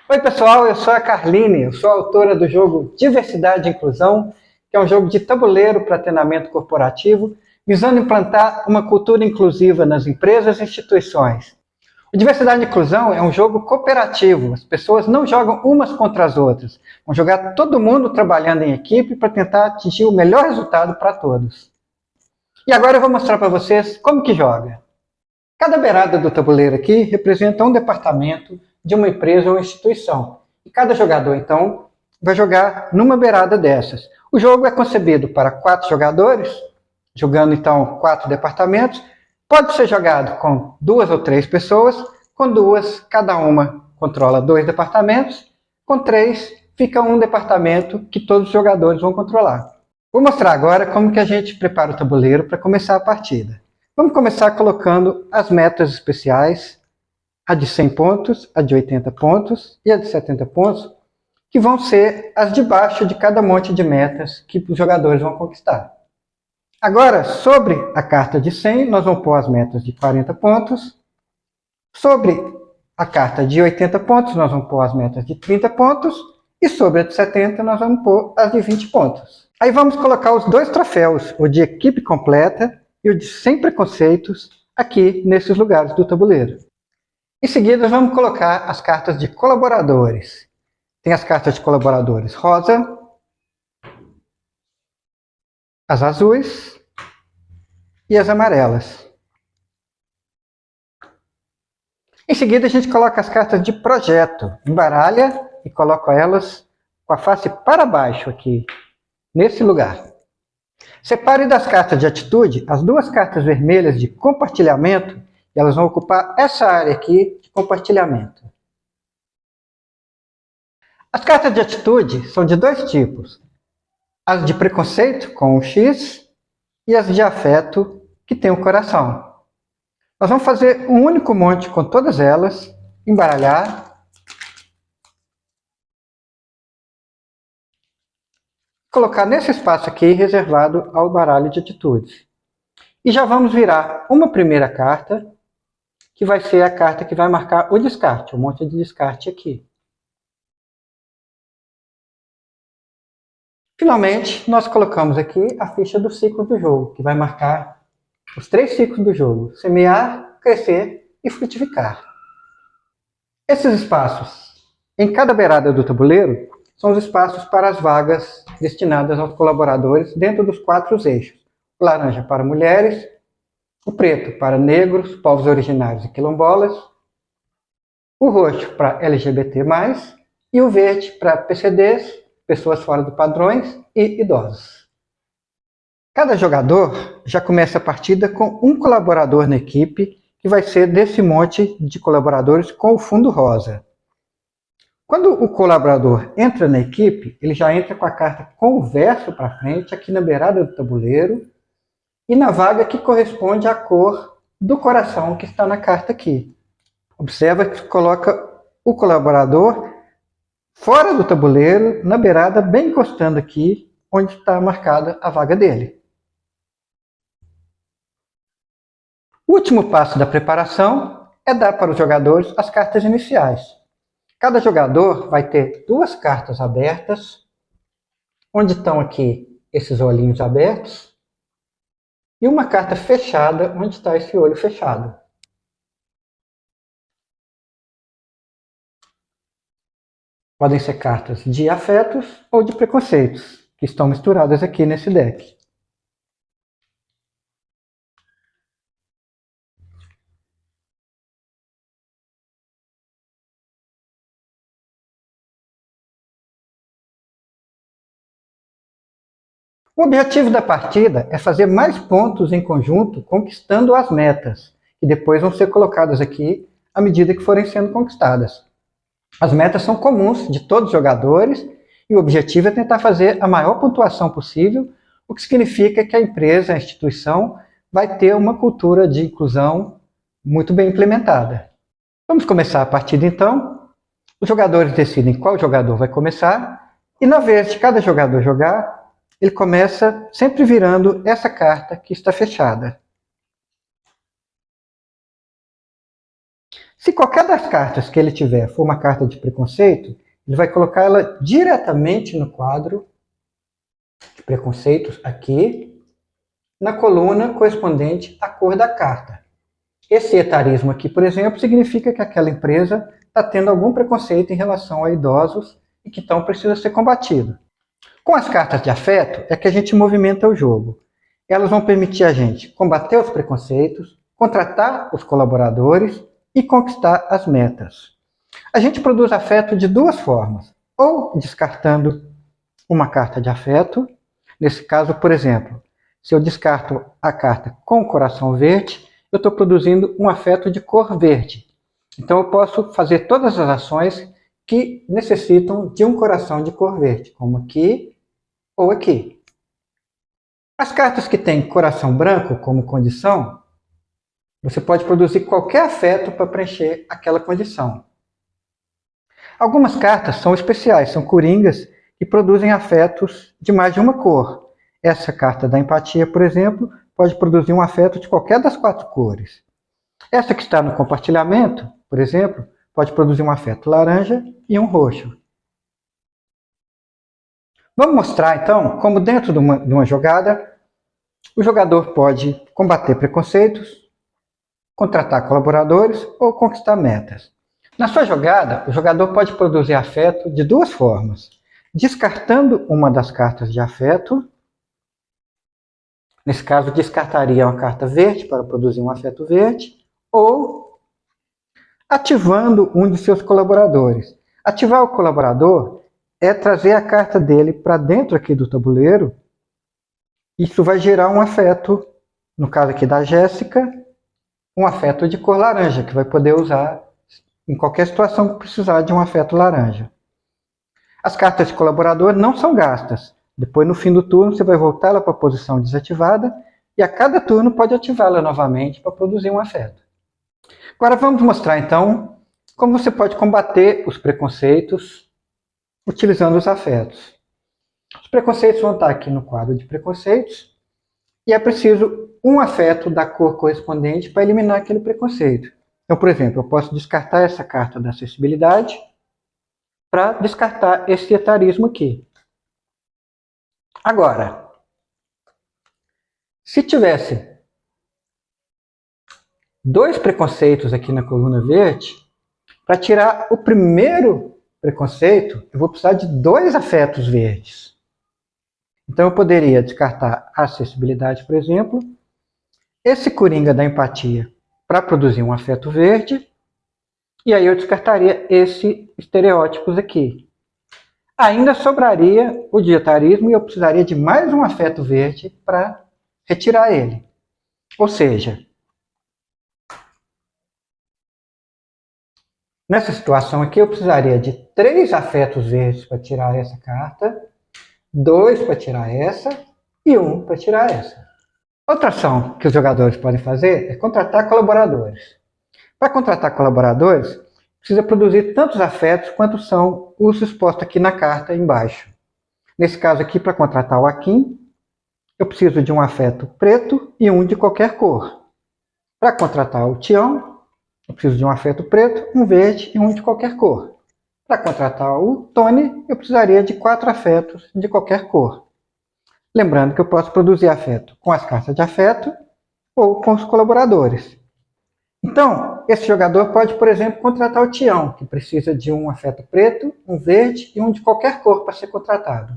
Oi pessoal, eu sou a Carline, eu sou a autora do jogo Diversidade e Inclusão, que é um jogo de tabuleiro para treinamento corporativo, visando implantar uma cultura inclusiva nas empresas e instituições. O Diversidade e Inclusão é um jogo cooperativo, as pessoas não jogam umas contra as outras, vão jogar todo mundo trabalhando em equipe para tentar atingir o melhor resultado para todos. E agora eu vou mostrar para vocês como que joga. Cada beirada do tabuleiro aqui representa um departamento de uma empresa ou instituição. E cada jogador, então, vai jogar numa beirada dessas. O jogo é concebido para 4 jogadores, jogando, então, 4 departamentos. Pode ser jogado com 2 ou 3 pessoas. Com 2, cada uma controla 2 departamentos. Com 3, fica um departamento que todos os jogadores vão controlar. Vou mostrar agora como que a gente prepara o tabuleiro para começar a partida. Vamos começar colocando as metas especiais, a de 100 pontos, a de 80 pontos e a de 70 pontos, que vão ser as de baixo de cada monte de metas que os jogadores vão conquistar. Agora, sobre a carta de 100, nós vamos pôr as metas de 40 pontos. Sobre a carta de 80 pontos, nós vamos pôr as metas de 30 pontos. E sobre a de 70, nós vamos pôr as de 20 pontos. Aí vamos colocar os 2 troféus, o de equipe completa e o de sem preconceitos, aqui nesses lugares do tabuleiro. Em seguida, vamos colocar as cartas de colaboradores. Tem as cartas de colaboradores rosa, as azuis e as amarelas. Em seguida, a gente coloca as cartas de projeto, embaralha e coloca elas com a face para baixo aqui, nesse lugar. Separe das cartas de atitude as 2 cartas vermelhas de compartilhamento, e elas vão ocupar essa área aqui de compartilhamento. As cartas de atitude são de 2 tipos. As de preconceito, com um X, e as de afeto, que tem um coração. Nós vamos fazer um único monte com todas elas, embaralhar, colocar nesse espaço aqui reservado ao baralho de atitudes. E já vamos virar uma primeira carta, que vai ser a carta que vai marcar o descarte, o monte de descarte aqui. Finalmente, nós colocamos aqui a ficha do ciclo do jogo, que vai marcar os 3 ciclos do jogo: semear, crescer e frutificar. Esses espaços, em cada beirada do tabuleiro, são os espaços para as vagas destinadas aos colaboradores dentro dos 4 eixos. O laranja para mulheres, o preto para negros, povos originários e quilombolas, o roxo para LGBT+, e o verde para PCDs, pessoas fora dos padrões e idosos. Cada jogador já começa a partida com um colaborador na equipe, que vai ser desse monte de colaboradores com o fundo rosa. Quando o colaborador entra na equipe, ele já entra com a carta com o verso para frente, aqui na beirada do tabuleiro, e na vaga que corresponde à cor do coração que está na carta aqui. Observa que coloca o colaborador fora do tabuleiro, na beirada, bem encostando aqui, onde está marcada a vaga dele. O último passo da preparação é dar para os jogadores as cartas iniciais. Cada jogador vai ter 2 cartas abertas, onde estão aqui esses olhinhos abertos, e uma carta fechada, onde está esse olho fechado. Podem ser cartas de afetos ou de preconceitos, que estão misturadas aqui nesse deck. O objetivo da partida é fazer mais pontos em conjunto, conquistando as metas, que depois vão ser colocadas aqui à medida que forem sendo conquistadas. As metas são comuns de todos os jogadores e o objetivo é tentar fazer a maior pontuação possível, o que significa que a empresa, a instituição, vai ter uma cultura de inclusão muito bem implementada. Vamos começar a partida então. Os jogadores decidem qual jogador vai começar e na vez de cada jogador jogar, ele começa sempre virando essa carta que está fechada. Se qualquer das cartas que ele tiver for uma carta de preconceito, ele vai colocar ela diretamente no quadro de preconceitos, aqui, na coluna correspondente à cor da carta. Esse etarismo aqui, por exemplo, significa que aquela empresa está tendo algum preconceito em relação a idosos e que então precisa ser combatido. Com as cartas de afeto é que a gente movimenta o jogo. Elas vão permitir a gente combater os preconceitos, contratar os colaboradores e conquistar as metas. A gente produz afeto de duas formas, ou descartando uma carta de afeto. Nesse caso, por exemplo, se eu descarto a carta com coração verde, eu estou produzindo um afeto de cor verde. Então eu posso fazer todas as ações que necessitam de um coração de cor verde, como aqui ou aqui. As cartas que têm coração branco como condição, você pode produzir qualquer afeto para preencher aquela condição. Algumas cartas são especiais, são coringas, que produzem afetos de mais de uma cor. Essa carta da empatia, por exemplo, pode produzir um afeto de qualquer das 4 cores. Essa que está no compartilhamento, por exemplo, pode produzir um afeto laranja e um roxo. Vamos mostrar, então, como dentro de uma jogada, o jogador pode combater preconceitos, contratar colaboradores ou conquistar metas. Na sua jogada, o jogador pode produzir afeto de duas formas. Descartando uma das cartas de afeto, nesse caso descartaria uma carta verde para produzir um afeto verde, ou ativando um de seus colaboradores. Ativar o colaborador é trazer a carta dele para dentro aqui do tabuleiro. Isso vai gerar um afeto, no caso aqui da Jéssica, um afeto de cor laranja, que vai poder usar em qualquer situação que precisar de um afeto laranja. As cartas de colaborador não são gastas. Depois, no fim do turno, você vai voltar ela para a posição desativada e a cada turno pode ativá-la novamente para produzir um afeto. Agora vamos mostrar, então, como você pode combater os preconceitos utilizando os afetos. Os preconceitos vão estar aqui no quadro de preconceitos e é preciso um afeto da cor correspondente para eliminar aquele preconceito. Então, por exemplo, eu posso descartar essa carta da acessibilidade para descartar esse etarismo aqui. Agora, se tivesse 2 preconceitos aqui na coluna verde, para tirar o primeiro preconceito, eu vou precisar de 2 afetos verdes. Então eu poderia descartar a acessibilidade, por exemplo, esse coringa da empatia para produzir um afeto verde, e aí eu descartaria esse estereótipos aqui. Ainda sobraria o de etarismo e eu precisaria de mais um afeto verde para retirar ele. Ou seja, nessa situação aqui eu precisaria de 3 afetos verdes para tirar essa carta, 2 para tirar essa e 1 para tirar essa. Outra ação que os jogadores podem fazer é contratar colaboradores. Para contratar colaboradores, precisa produzir tantos afetos quanto são os expostos aqui na carta embaixo. Nesse caso aqui, para contratar o Akin, eu preciso de um afeto preto e um de qualquer cor. Para contratar o Tião, eu preciso de um afeto preto, um verde e um de qualquer cor. Para contratar o Tony, eu precisaria de 4 afetos de qualquer cor. Lembrando que eu posso produzir afeto com as cartas de afeto ou com os colaboradores. Então, esse jogador pode, por exemplo, contratar o Tião, que precisa de um afeto preto, um verde e um de qualquer cor para ser contratado.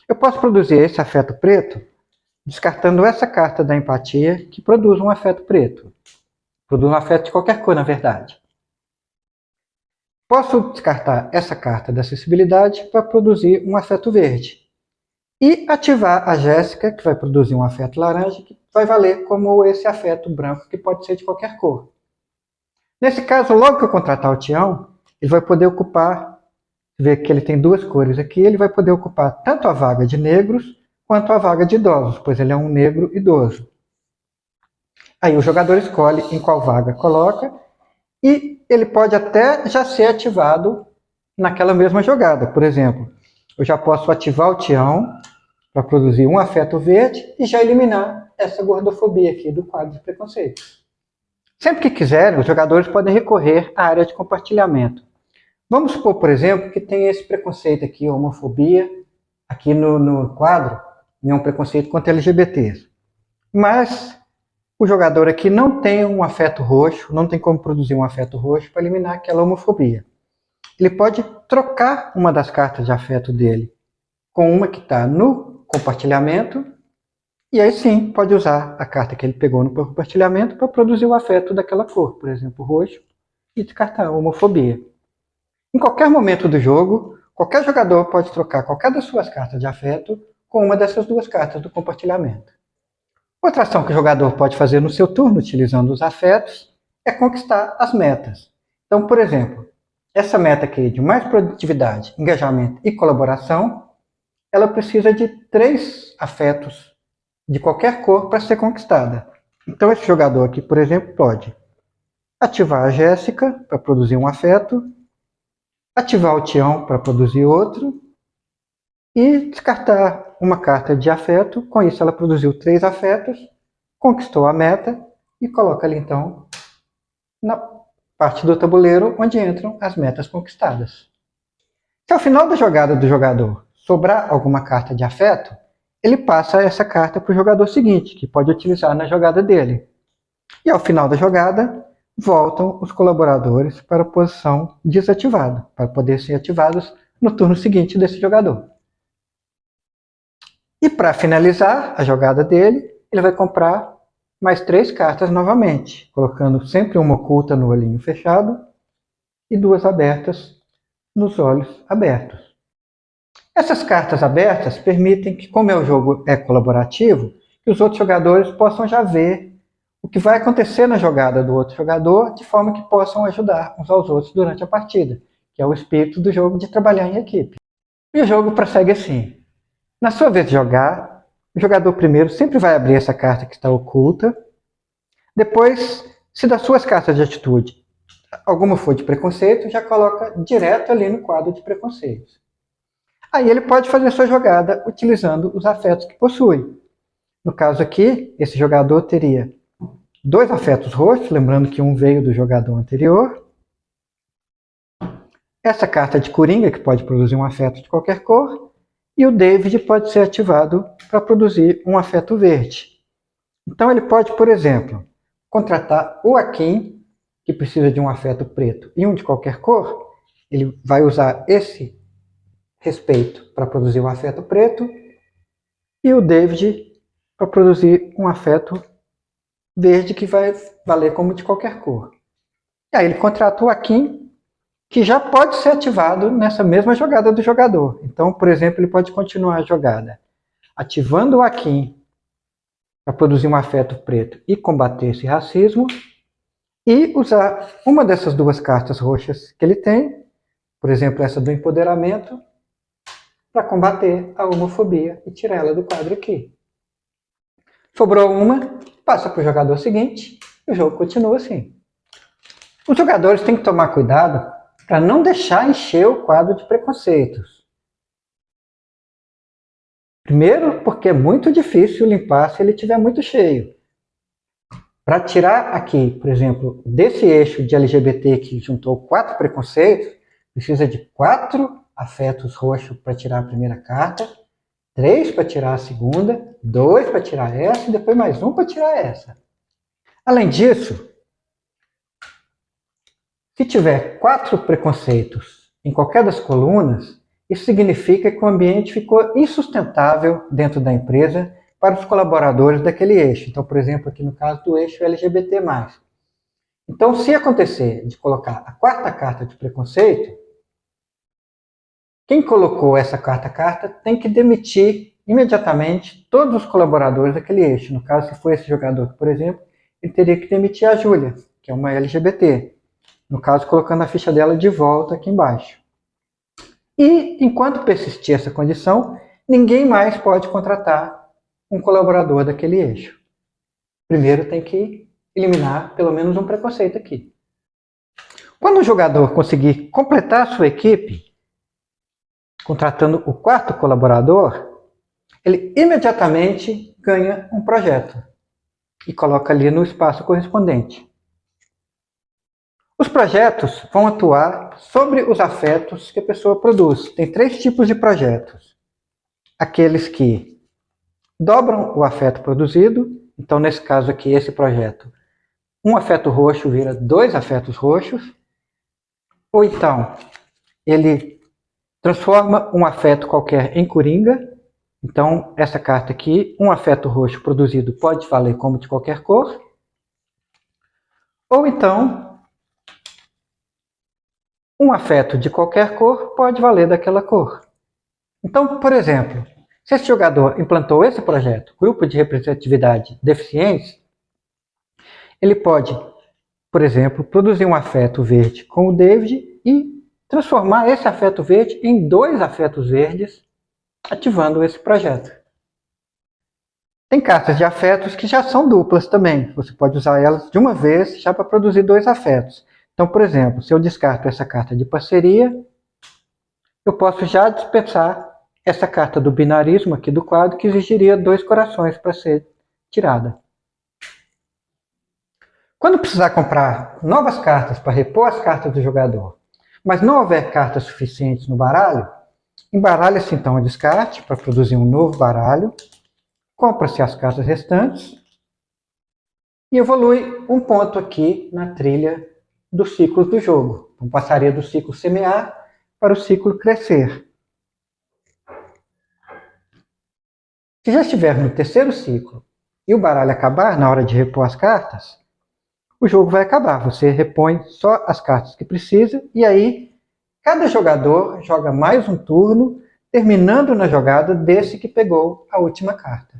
Eu posso produzir esse afeto preto descartando essa carta da empatia, que produz um afeto preto. Produz um afeto de qualquer cor, na verdade. Posso descartar essa carta da acessibilidade para produzir um afeto verde. E ativar a Jéssica, que vai produzir um afeto laranja, que vai valer como esse afeto branco, que pode ser de qualquer cor. Nesse caso, logo que eu contratar o Tião, ele vai poder ocupar, vê que ele tem 2 cores aqui, ele vai poder ocupar tanto a vaga de negros, quanto a vaga de idosos, pois ele é um negro idoso. Aí o jogador escolhe em qual vaga coloca, e ele pode até já ser ativado naquela mesma jogada. Por exemplo, eu já posso ativar o Tião para produzir um afeto verde e já eliminar essa gordofobia aqui do quadro de preconceitos. Sempre que quiserem, os jogadores podem recorrer à área de compartilhamento. Vamos supor, por exemplo, que tem esse preconceito aqui, homofobia, aqui no quadro, é um preconceito contra LGBTs. Mas o jogador aqui não tem um afeto roxo, não tem como produzir um afeto roxo para eliminar aquela homofobia. Ele pode trocar uma das cartas de afeto dele com uma que está no compartilhamento, e aí sim pode usar a carta que ele pegou no compartilhamento para produzir o afeto daquela cor, por exemplo, roxo, e descartar a homofobia. Em qualquer momento do jogo, qualquer jogador pode trocar qualquer das suas cartas de afeto com uma dessas duas cartas do compartilhamento. Outra ação que o jogador pode fazer no seu turno, utilizando os afetos, é conquistar as metas. Então, por exemplo, essa meta aqui de mais produtividade, engajamento e colaboração, ela precisa de 3 afetos de qualquer cor para ser conquistada. Então, esse jogador aqui, por exemplo, pode ativar a Jéssica para produzir um afeto, ativar o Tião para produzir outro e descartar uma carta de afeto. Com isso, ela produziu 3 afetos, conquistou a meta e coloca ali, então, na parte do tabuleiro onde entram as metas conquistadas. Se ao final da jogada do jogador sobrar alguma carta de afeto, ele passa essa carta para o jogador seguinte, que pode utilizar na jogada dele. E ao final da jogada, voltam os colaboradores para a posição desativada, para poder ser ativados no turno seguinte desse jogador. E para finalizar a jogada dele, ele vai comprar mais 3 cartas novamente, colocando sempre uma oculta no olhinho fechado e 2 abertas nos olhos abertos. Essas cartas abertas permitem que, como o jogo é colaborativo, que os outros jogadores possam já ver o que vai acontecer na jogada do outro jogador, de forma que possam ajudar uns aos outros durante a partida, que é o espírito do jogo de trabalhar em equipe. E o jogo prossegue assim. Na sua vez de jogar, o jogador primeiro sempre vai abrir essa carta que está oculta. Depois, se das suas cartas de atitude alguma for de preconceito, já coloca direto ali no quadro de preconceitos. Aí ele pode fazer sua jogada utilizando os afetos que possui. No caso aqui, esse jogador teria 2 afetos roxos, lembrando que um veio do jogador anterior. Essa carta de Coringa, que pode produzir um afeto de qualquer cor. E o David pode ser ativado para produzir um afeto verde. Então ele pode, por exemplo, contratar o Akin, que precisa de um afeto preto e um de qualquer cor. Ele vai usar esse respeito para produzir um afeto preto. E o David para produzir um afeto verde que vai valer como de qualquer cor. E aí ele contrata o Akin, que já pode ser ativado nessa mesma jogada do jogador. Então, por exemplo, ele pode continuar a jogada ativando o Akin para produzir um afeto preto e combater esse racismo, e usar uma dessas 2 cartas roxas que ele tem, por exemplo, essa do empoderamento, para combater a homofobia e tirar ela do quadro aqui. Sobrou uma, passa para o jogador seguinte, e o jogo continua assim. Os jogadores têm que tomar cuidado para não deixar encher o quadro de preconceitos. Primeiro, porque é muito difícil limpar se ele estiver muito cheio. Para tirar aqui, por exemplo, desse eixo de LGBT que juntou 4 preconceitos, precisa de 4 afetos roxos para tirar a primeira carta, 3 para tirar a segunda, 2 para tirar essa e depois mais 1 para tirar essa. Além disso, se tiver 4 preconceitos em qualquer das colunas, isso significa que o ambiente ficou insustentável dentro da empresa para os colaboradores daquele eixo. Então, por exemplo, aqui no caso do eixo LGBT+. Então, se acontecer de colocar a 4ª carta de preconceito, quem colocou essa 4ª carta tem que demitir imediatamente todos os colaboradores daquele eixo. No caso, se for esse jogador, por exemplo, ele teria que demitir a Júlia, que é uma LGBT. No caso, colocando a ficha dela de volta aqui embaixo. E, enquanto persistir essa condição, ninguém mais pode contratar um colaborador daquele eixo. Primeiro tem que eliminar pelo menos um preconceito aqui. Quando o jogador conseguir completar a sua equipe, contratando o 4º colaborador, ele imediatamente ganha um projeto e coloca ali no espaço correspondente. Os projetos vão atuar sobre os afetos que a pessoa produz. Tem 3 tipos de projetos. Aqueles que dobram o afeto produzido. Então, nesse caso aqui, esse projeto, um afeto roxo vira 2 afetos roxos. Ou então, ele transforma um afeto qualquer em coringa. Então, essa carta aqui, um afeto roxo produzido pode valer como de qualquer cor. Ou então, um afeto de qualquer cor pode valer daquela cor. Então, por exemplo, se esse jogador implantou esse projeto, Grupo de Representatividade Deficientes, ele pode, por exemplo, produzir um afeto verde com o David e transformar esse afeto verde em 2 afetos verdes, ativando esse projeto. Tem cartas de afetos que já são duplas também. Você pode usar elas de uma vez já para produzir 2 afetos. Então, por exemplo, se eu descarto essa carta de parceria, eu posso já dispensar essa carta do binarismo aqui do quadro, que exigiria 2 corações para ser tirada. Quando precisar comprar novas cartas para repor as cartas do jogador, mas não houver cartas suficientes no baralho, embaralha-se então o descarte para produzir um novo baralho, compra-se as cartas restantes e evolui um ponto aqui na trilha dos ciclos do jogo. Então, passaria do ciclo semear para o ciclo crescer. Se já estiver no 3º ciclo e o baralho acabar na hora de repor as cartas, o jogo vai acabar. Você repõe só as cartas que precisa e aí cada jogador joga mais um turno, terminando na jogada desse que pegou a última carta.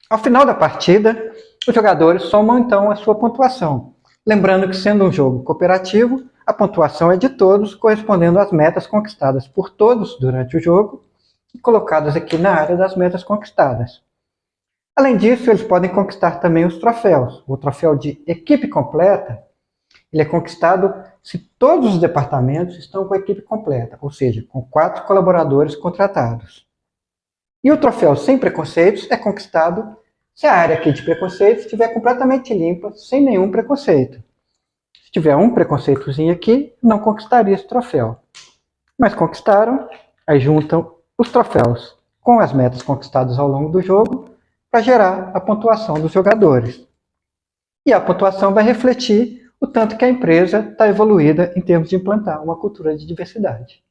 Ao final da partida, os jogadores somam então a sua pontuação. Lembrando que, sendo um jogo cooperativo, a pontuação é de todos, correspondendo às metas conquistadas por todos durante o jogo e colocadas aqui na área das metas conquistadas. Além disso, eles podem conquistar também os troféus. O troféu de equipe completa, ele é conquistado se todos os departamentos estão com a equipe completa, ou seja, com 4 colaboradores contratados. E o troféu sem preconceitos é conquistado se a área aqui de preconceitos estiver completamente limpa, sem nenhum preconceito. Se tiver um preconceitozinho aqui, não conquistaria esse troféu. Mas conquistaram, aí juntam os troféus com as metas conquistadas ao longo do jogo para gerar a pontuação dos jogadores. E a pontuação vai refletir o tanto que a empresa está evoluída em termos de implantar uma cultura de diversidade.